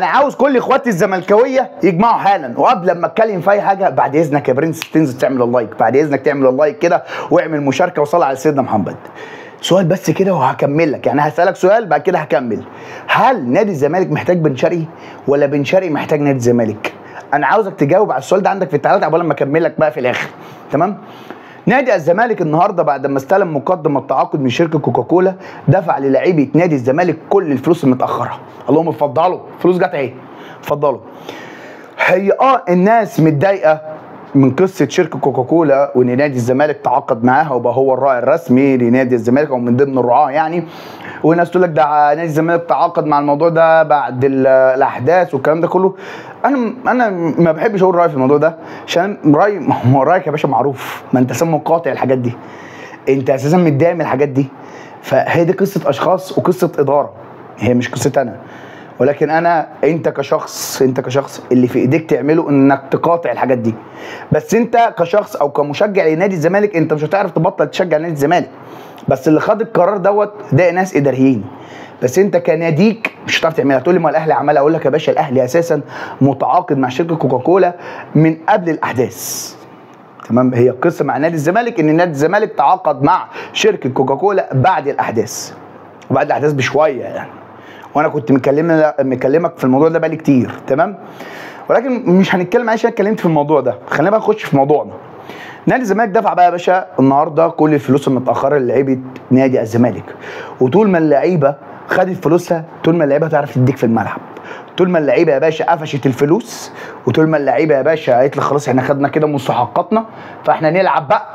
انا عاوز كل اخواتي الزملكاويه يجمعوا حالا، وقبل ما اتكلم في اي حاجه بعد اذنك يا برنس تنزل تعمل اللايك، بعد اذنك تعمل اللايك كده واعمل مشاركه وصلي على سيدنا محمد. سؤال بس كده وهكمل لك، يعني هسالك سؤال بعد كده هكمل. هل نادي الزمالك محتاج بن شرقي ولا بن شرقي محتاج نادي الزمالك؟ انا عاوزك تجاوب على السؤال ده عندك في التعليقات قبل ما اكمل لك بقى في الاخر. تمام؟ نادي الزمالك النهارده بعد ما استلم مقدم التعاقد من شركه كوكاكولا دفع للاعيبه نادي الزمالك كل الفلوس المتاخره. اللهم اتفضلوا، فلوس جت اهي. اتفضلوا. هي الناس متضايقه من قصه شركه كوكاكولا وان نادي الزمالك تعاقد معاها وبقى هو الراعي الرسمي لنادي الزمالك او من ضمن الرعاه يعني، وناس تقول لك ده نادي الزمالك تعاقد مع الموضوع ده بعد الاحداث والكلام ده كله. انا ما بحبش اقول رايي في الموضوع ده عشان رايك يا باشا معروف، ما انت سمو قاطع الحاجات دي، انت اساسا متضايق من الحاجات دي. فهي دي قصه اشخاص وقصه اداره، هي مش قصه انا. ولكن انت كشخص اللي في ايديك تعمله انك تقاطع الحاجات دي. بس انت كشخص او كمشجع لنادي الزمالك انت مش هتعرف تبطل تشجع نادي الزمالك. بس اللي خد القرار ده ناس اداريين. بس انت كناديك مش هتعرف تعملها. تقول لي ما الاهلي عملها، اقول لك يا باشا الاهلي اساسا متعاقد مع شركه كوكاكولا من قبل الاحداث. تمام؟ هي القصه مع نادي الزمالك ان نادي الزمالك تعاقد مع شركه كوكاكولا بعد الاحداث. وبعد الاحداث بشويه يعني. وانا كنت مكلمك في الموضوع ده بقالي كتير. تمام؟ ولكن مش هنتكلم عشان اتكلمت في الموضوع ده، خلينا بقى نخش في موضوعنا. نادي الزمالك دفع بقى يا باشا النهارده كل الفلوس المتاخره للعيبه نادي الزمالك. وطول ما اللعيبه خدت فلوسها، طول ما اللعيبه هتعرف تديك في الملعب. طول ما اللعيبه يا باشا قفشت الفلوس، وطول ما اللعيبه يا باشا قالت لك خلاص احنا خدنا كده مستحقاتنا فاحنا نلعب بقى.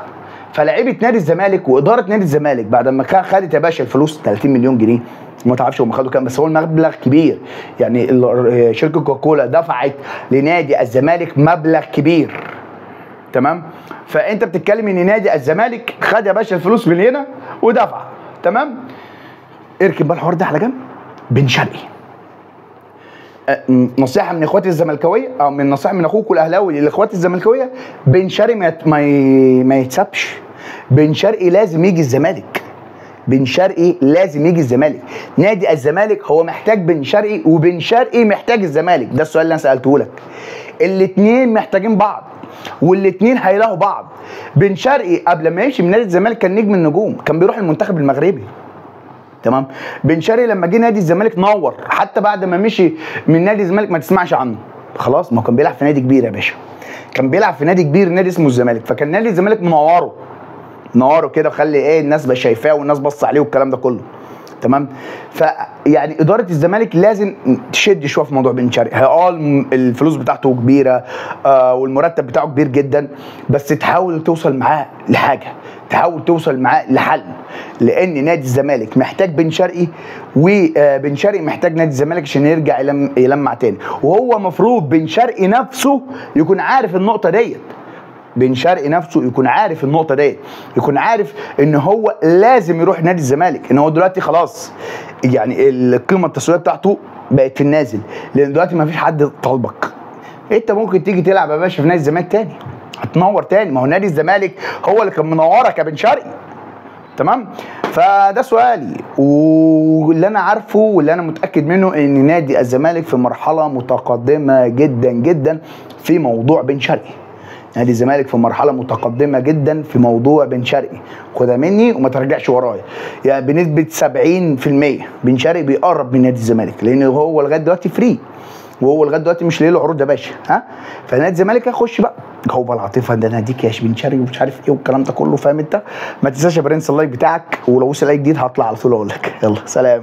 فلعيبه نادي الزمالك واداره نادي الزمالك بعد ما خدت يا باشا الفلوس 30 مليون جنيه، ما تعرفش هم خدوا كام بس هو المبلغ كبير. يعني شركه كوكاكولا دفعت لنادي الزمالك مبلغ كبير. تمام؟ فانت بتتكلم ان نادي الزمالك خد يا باشا الفلوس من هنا ودفع. تمام؟ اركب بقى الحوار ده على جنب. بن شرقي نصيحه من اخواتي الزملكاويه او من نصيحه من اخوك الاهلاوي لاخواتي الزملكاويه، بن شرقي ما يتسابش. بن شرقي لازم يجي الزمالك. بن شرقي لازم يجي الزمالك. نادي الزمالك هو محتاج بن شرقي وبن شرقي محتاج الزمالك. ده السؤال اللي انا سالته لك. الاثنين محتاجين بعض والاثنين هيلاقوا بعض. بن شرقي قبل ما يمشي من نادي الزمالك كان نجم النجوم، كان بيروح المنتخب المغربي. تمام؟ بن شرقي لما جه نادي الزمالك نور، حتى بعد ما مشي من نادي الزمالك ما تسمعش عنه. خلاص، ما هو كان بيلعب في نادي كبير يا باشا. كان بيلعب في نادي كبير، نادي اسمه الزمالك، فكان نادي الزمالك منوره كده وخلي الناس بقى شايفاه والناس باصه عليه والكلام ده كله. تمام؟ فيعني اداره الزمالك لازم تشد شويه في موضوع بن شرقي. الفلوس بتاعته كبيره والمرتب بتاعه كبير جدا، بس تحاول توصل معاه لحاجه، تحاول توصل معاه لحل، لان نادي الزمالك محتاج بن شرقي وبن شرقي محتاج نادي الزمالك عشان يرجع يلمع تاني. وهو مفروض بن شرقي نفسه يكون عارف النقطه ديت. بن شرقي نفسه يكون عارف النقطه ديت، يكون عارف ان هو لازم يروح نادي الزمالك، ان هو دلوقتي خلاص يعني القيمه التسويقيه بتاعته بقت في النازل، لان دلوقتي ما فيش حد طالبك. انت ممكن تيجي تلعب يا باشا في نادي الزمالك تاني، هتنور تاني. ما هو نادي الزمالك هو اللي كان منورك يا بن شرقي. تمام؟ فده سؤالي، واللي انا عارفه واللي انا متاكد منه ان نادي الزمالك في مرحله متقدمه جدا جدا في موضوع بن شرقي. نادي الزمالك في مرحله متقدمه جدا في موضوع بن شرقي، خدها مني وما ترجعش ورايا. يعني بنسبه 70% بن شرقي بيقرب من نادي الزمالك، لان هو لغايه دلوقتي فري، وهو لغايه دلوقتي مش له عروض يا باشا. فنادي الزمالك هيخش بقى جوه العاطفه، ده ناديك يا بن شرقي ومش عارف ايه والكلام ده كله. فاهم انت؟ ما تنساش يا برنس اللايك بتاعك، ولو وصل لايك جديد هطلع على طول اقول لك. يلا سلام.